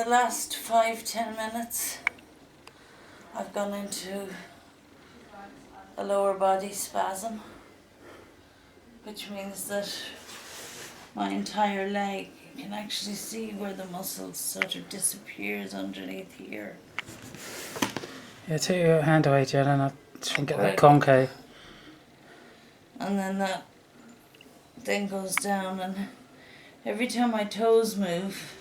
the last 5-10 minutes, I've gone into a lower body spasm, which means that my entire leg, you can actually see where the muscle sort of disappears underneath here. Yeah, take your hand away, Jen, and I'll try and get that concave. And then that thing goes down, and every time my toes move,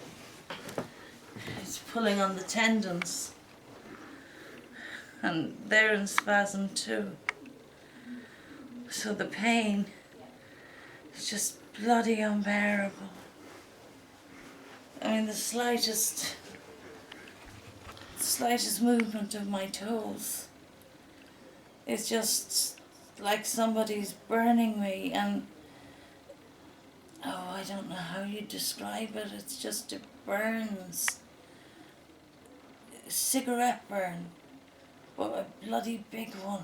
it's pulling on the tendons. And they're in spasm too. So the pain is just bloody unbearable. I mean, the slightest movement of my toes is just like somebody's burning me, and I don't know how you describe it. It's just, it burns. Cigarette burn, but a bloody big one,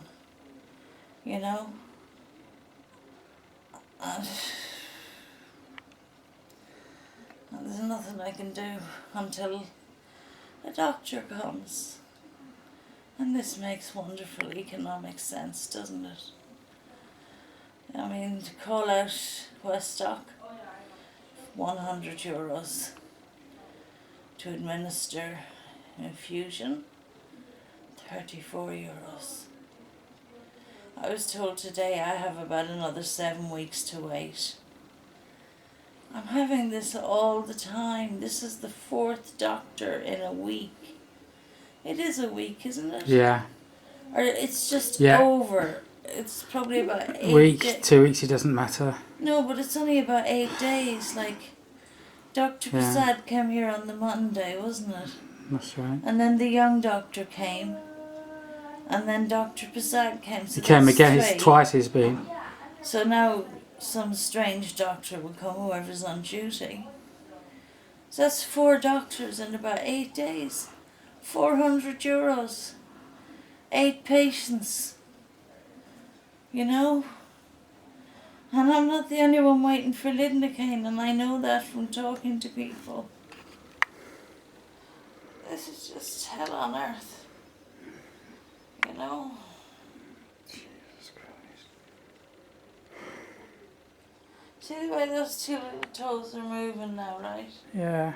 you know? And there's nothing I can do until a doctor comes. And this makes wonderful economic sense, doesn't it? I mean, to call out Weststock, €100. To administer infusion, €34. I was told today I have about another 7 weeks to wait. I'm having this all the time. This is the 4th doctor in a week. It is a week, isn't it? Yeah. Or it's just Yeah. over. It's probably about 8 Week, 2 weeks, it doesn't matter. No, but it's only about 8 days. Like, Dr. Yeah. Prasad came here on the Monday, wasn't it? That's right. And then the young doctor came. And then Dr. Prasad came. So He came that's again, 3. it's twice he's been. So now some strange doctor will come, whoever's on duty. So that's 4 doctors in about 8 days. €400. 8 patients. You know? And I'm not the only one waiting for lidocaine, and I know that from talking to people. This is just hell on earth. You know? Jesus Christ. See the way those 2 little toes are moving now, right? Yeah.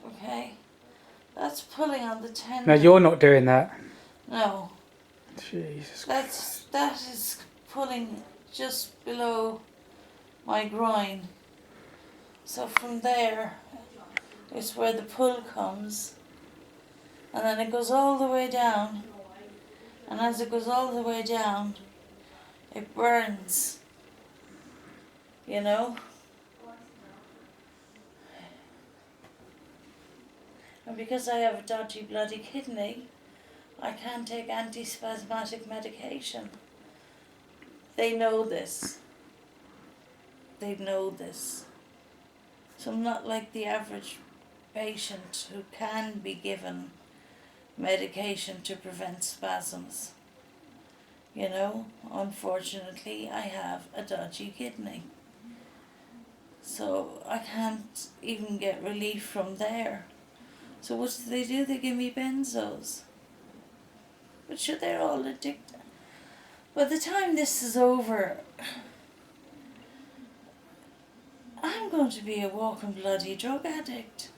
Okay. That's pulling on the tendon. No, you're not doing that. No. Jesus Christ. That is pulling just below my groin. So from there is where the pull comes. And then it goes all the way down. And as it goes all the way down, it burns. You know? And because I have a dodgy bloody kidney, I can't take antispasmodic medication. They know this. They know this. So I'm not like the average patient who can be given medication to prevent spasms. You know, unfortunately, I have a dodgy kidney. So I can't even get relief from there. So what do? They give me benzos. But sure, they're all addicted. By the time this is over, I'm going to be a walking bloody drug addict.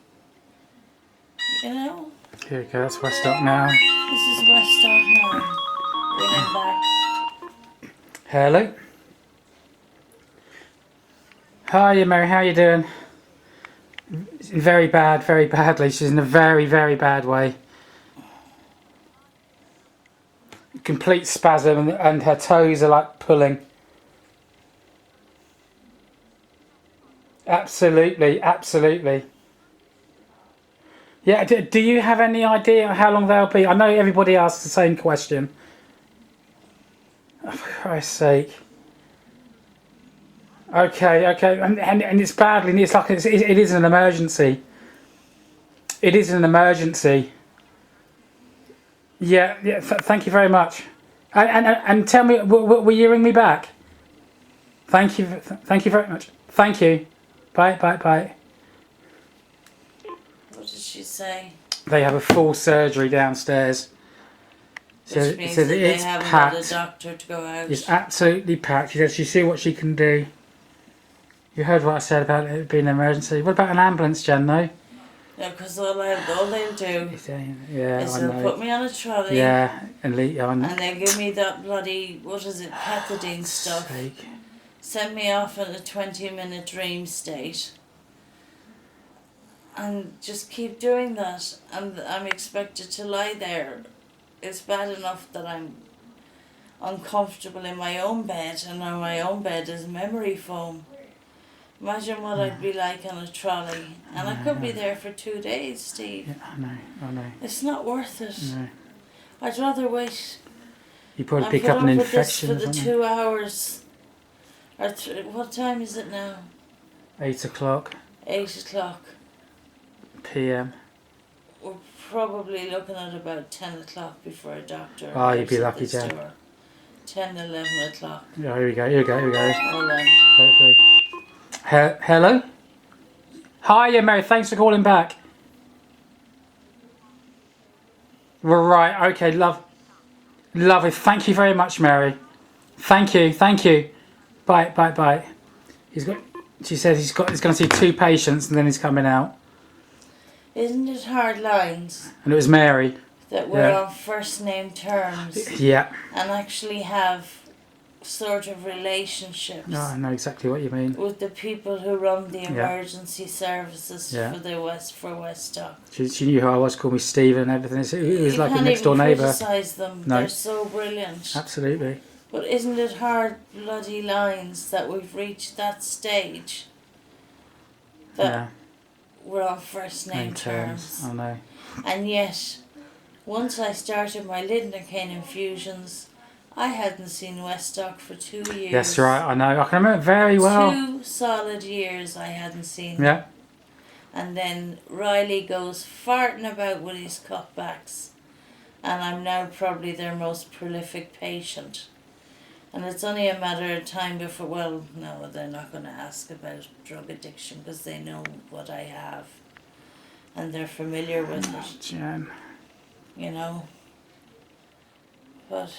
You know? Here we go, that's Weststock now. This is Weststock now. Bringing back. Hello. Hi, Mary, how you doing? Very badly. She's in a very, very bad way. Complete spasm, and her toes are like pulling. Absolutely. Yeah, do you have any idea how long they'll be? I know everybody asks the same question. Oh, for Christ's sake. Okay, and it's badly. It's like it is an emergency. It is an emergency. Yeah. Thank you very much. And tell me, will you ring me back? Thank you very much. Thank you. Bye. What did she say? They have a full surgery downstairs. So Which it means says that they it's haven't got a packed. doctor to go out. It's absolutely packed. She says she'll see what she can do. You heard what I said about it being an emergency. What about an ambulance, Jen, though? No, because all they'll do Yeah, is I they'll know. put me on a trolley Yeah, and I know. and they give me that bloody, what is it, pethidine stuff. Sake. Send me off in a 20-minute dream state. And just keep doing that. And I'm expected to lie there. It's bad enough that I'm uncomfortable in my own bed, and on my own bed is memory foam. Imagine what I'd be like on a trolley. And I could be there for 2 days, Steve. Yeah, I know. It's not worth it. No. I'd rather wait You probably and pick put up an up with this infection for or the something. 2 hours. Or what time is it now? 8 o'clock 8 o'clock. PM. We're probably looking at about 10 o'clock before a doctor. Oh, you'd be arrives at lucky, this Jen. door. 10, 11 o'clock. Yeah, here we go. Hold on. Hopefully. Hello? Hi, yeah, Mary, thanks for calling back. Right, okay, lovely. Thank you very much, Mary. Thank you. Bye. She says he's going to see 2 patients and then he's coming out. Isn't it hard lines And it was Mary. that we're Yeah. on first name terms Yeah. and actually have sort of relationships No, I know exactly what you mean. with the people who run the Yeah. emergency services Yeah. for Westdock? She knew who I was, called me Stephen and everything. It was You like a can't next door even neighbour. criticise them. No. They're so brilliant. Absolutely. But isn't it hard bloody lines that we've reached that stage that Yeah. we're on first name terms? I know. And yet, once I started my lidocaine infusions, I hadn't seen Westdock for 2 years. That's right, I know. I can remember it very well. 2 solid years I hadn't seen them. Yeah. And then Riley goes farting about with his cutbacks. And I'm now probably their most prolific patient. And it's only a matter of time before, well, no, they're not going to ask about drug addiction because they know what I have. And they're familiar with it, Jen. you know. But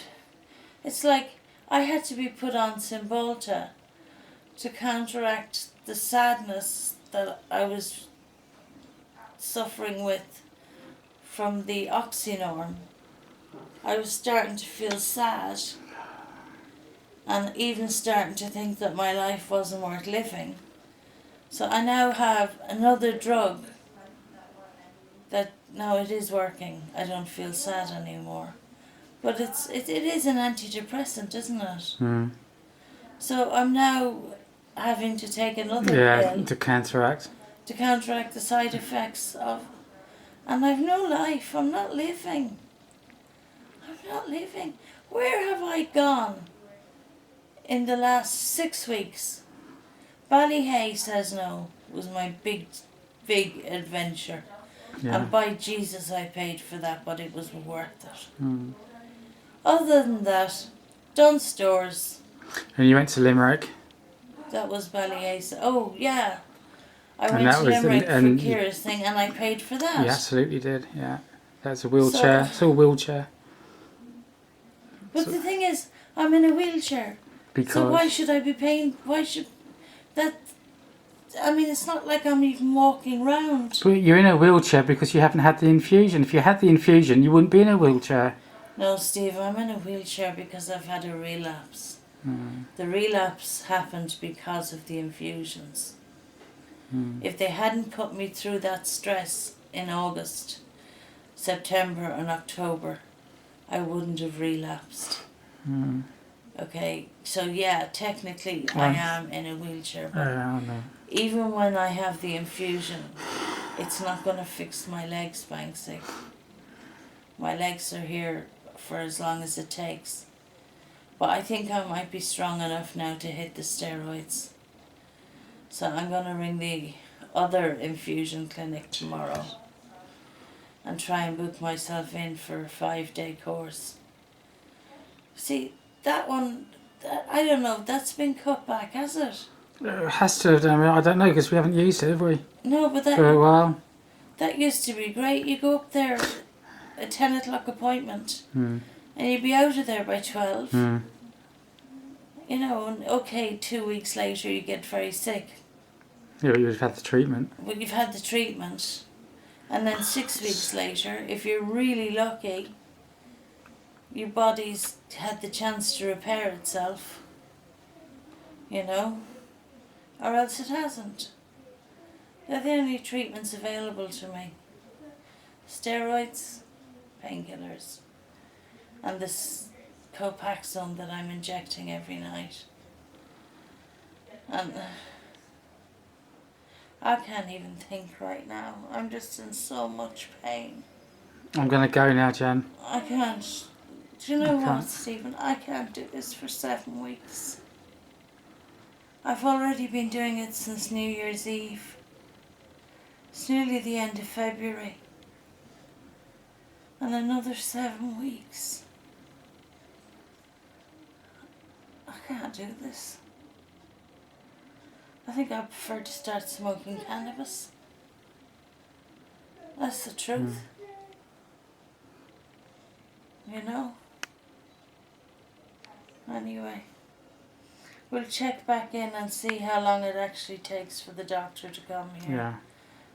it's like I had to be put on Cymbalta to counteract the sadness that I was suffering with from the oxynorm. I was starting to feel sad and even starting to think that my life wasn't worth living. So I now have another drug that now it is working. I don't feel sad anymore. But it is an antidepressant, isn't it? Mm. So I'm now having to take another Yeah, pill to counteract. to counteract the side effects of, and I've no life. I'm not living. Where have I gone in the last 6 weeks? Ballyhay says no was my big adventure. Yeah. And by Jesus I paid for that, but it was worth it. Mm. Other than that, Dunstores, And you went to Limerick. that was Ballyhay. Oh yeah. I And went that to was Limerick and for you- Kira's thing and I paid for that. You absolutely did, yeah. That's a wheelchair. It's all wheelchair. But the thing is, I'm in a wheelchair. Because So why should I be paying? Why should that? I mean, it's not like I'm even walking round. But you're in a wheelchair because you haven't had the infusion. If you had the infusion, you wouldn't be in a wheelchair. No, Steve, I'm in a wheelchair because I've had a relapse. Mm. The relapse happened because of the infusions. Mm. If they hadn't put me through that stress in August, September and October, I wouldn't have relapsed. Mm. Okay, so yeah, technically I Right. am in a wheelchair, but I know. even when I have the infusion, it's not going to fix my legs, Banksy. My legs are here for as long as it takes. But I think I might be strong enough now to hit the steroids. So I'm going to ring the other infusion clinic tomorrow and try and book myself in for a 5-day course. See, that one, I don't know, that's been cut back, has it? It has to have done. I don't know because we haven't used it, have we? No, but For a while. That used to be great. You go up there, a 10 o'clock appointment, Mm. and you'd be out of there by 12. Mm. You know, and okay, 2 weeks later you get very sick. Yeah, but you've had the treatment. Well, you've had the treatment. And then 6 weeks later, if you're really lucky, your body's had the chance to repair itself. You know? Or else it hasn't. They're the only treatments available to me. Steroids, painkillers, and this Copaxone that I'm injecting every night. And I can't even think right now. I'm just in so much pain. I'm going to go now, Jen. I can't. Do you know I what, can't. Stephen? I can't do this for 7 weeks. I've already been doing it since New Year's Eve. It's nearly the end of February. And another 7 weeks. I can't do this. I think I prefer to start smoking cannabis. That's the truth. You know? Anyway, we'll check back in and see how long it actually takes for the doctor to come here. Yeah.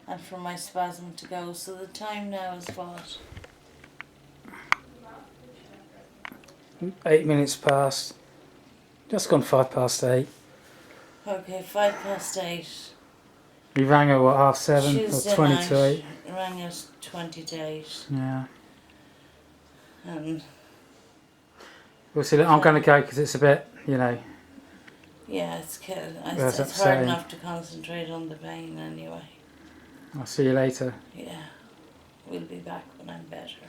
And for my spasm to go. So the time now is what? 8 minutes past. Just gone 8:05. Okay, 8:05. We rang her, what, 7:30 Tuesday or 20 night. to 8? Rang us 20 to 8. Yeah. And We'll see. Look, I'm going to go because it's a bit, you know. yeah, it's That's hard upsetting. enough to concentrate on the pain anyway. I'll see you later. Yeah, we'll be back when I'm better.